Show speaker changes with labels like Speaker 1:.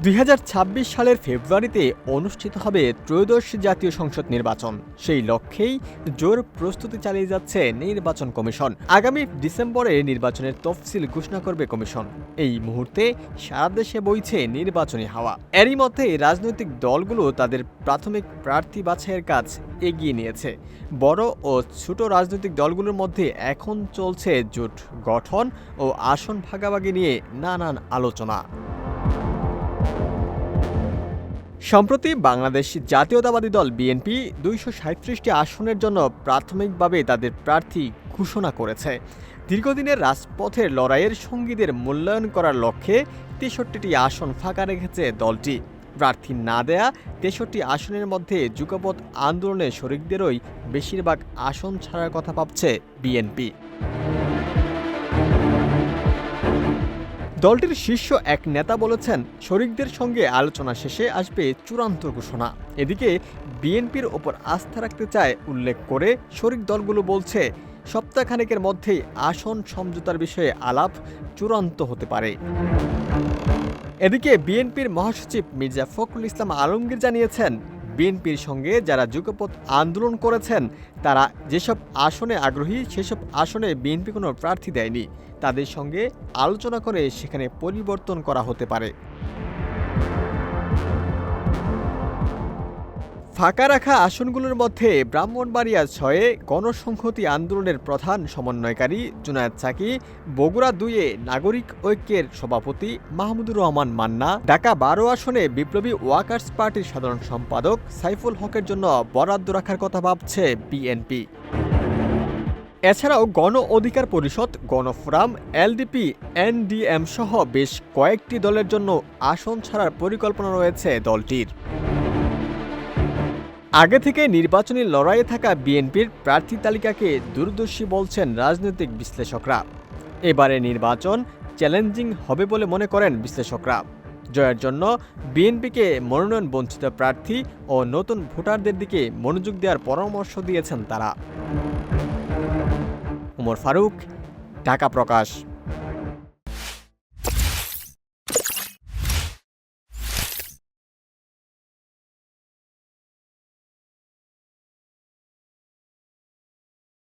Speaker 1: 2026 সালের ফেব্রুয়ারিতে অনুষ্ঠিত হবে ত্রয়োদশ জাতীয় সংসদ নির্বাচন। সেই লক্ষ্যেই জোর প্রস্তুতি চালিয়ে যাচ্ছে নির্বাচন কমিশন। আগামী ডিসেম্বরে নির্বাচনের তফসিল ঘোষণা করবে কমিশন। এই মুহূর্তে সারা দেশে বইছে নির্বাচনী হাওয়া। এরই মধ্যে রাজনৈতিক দলগুলো তাদের প্রাথমিক প্রার্থী বাছাইয়ের কাজ এগিয়ে নিয়েছে। বড় ও ছোট রাজনৈতিক দলগুলোর মধ্যে এখন চলছে জোট গঠন ও আসন ভাগাভাগি নিয়ে নানান আলোচনা। সম্প্রতি বাংলাদেশ জাতীয়তাবাদী দল বিএনপি 237টি আসনের জন্য প্রাথমিকভাবে তাদের প্রার্থী ঘোষণা করেছে। দীর্ঘদিনের রাজপথের লড়াইয়ের সঙ্গীদের মূল্যায়ন করার লক্ষ্যে 63টি আসন ফাঁকা রেখেছে দলটি। প্রার্থী না দেয়া 63টি আসনের মধ্যে যুগপৎ আন্দোলনে শরিকদেরই বেশিরভাগ আসন ছাড়ার কথা ভাবছে বিএনপি। দলটির শীর্ষ এক নেতা বলেছেন, শরিকদের সঙ্গে আলোচনা শেষে আসবে চূড়ান্ত ঘোষণা। এদিকে বিএনপির ওপর আস্থা রাখতে চায় উল্লেখ করে শরিক দলগুলো বলছে, সপ্তাহখানেকের মধ্যেই আসন সমঝোতার বিষয়ে আলাপ চূড়ান্ত হতে পারে। এদিকে বিএনপির মহাসচিব মির্জা ফখরুল ইসলাম আলমগীর জানিয়েছেন, বিএনপির সঙ্গে যারা যুগপৎ আন্দোলন করেছেন তারা যেসব আসনে আগ্রহী সেসব আসনে বিএনপি কোনো প্রার্থী দেয়নি। তাদের সঙ্গে আলোচনা করে সেখানে পরিবর্তন করা হতে পারে। ফাঁকা রাখা আসনগুলোর মধ্যে ব্রাহ্মণবাড়িয়া 6-এ গণসংহতি আন্দোলনের প্রধান সমন্বয়কারী জুনায়েদ সাকি, বগুড়া 2-এ নাগরিক ঐক্যের সভাপতি মাহমুদুর রহমান মান্না, ঢাকা 12 আসনে বিপ্লবী ওয়ার্কার্স পার্টির সাধারণ সম্পাদক সাইফুল হকের জন্য বরাদ্দ রাখার কথা ভাবছে বিএনপি। এছাড়াও গণ অধিকার পরিষদ, গণফোরাম, এলডিপি, এনডিএম সহ বেশ কয়েকটি দলের জন্য আসন ছাড়ার পরিকল্পনা রয়েছে দলটির। আগে থেকে নির্বাচনী লড়াইয়ে থাকা বিএনপির প্রার্থী তালিকাকে দূরদর্শী বলছেন রাজনৈতিক বিশ্লেষকরা। এবারে নির্বাচন চ্যালেঞ্জিং হবে বলে মনে করেন বিশ্লেষকরা। জয়ের জন্য বিএনপিকে মনোনয়ন বঞ্চিত প্রার্থী ও নতুন ভোটারদের দিকে মনোযোগ দেওয়ার পরামর্শ দিয়েছেন তারা। উমর ফারুক, ঢাকা প্রকাশ।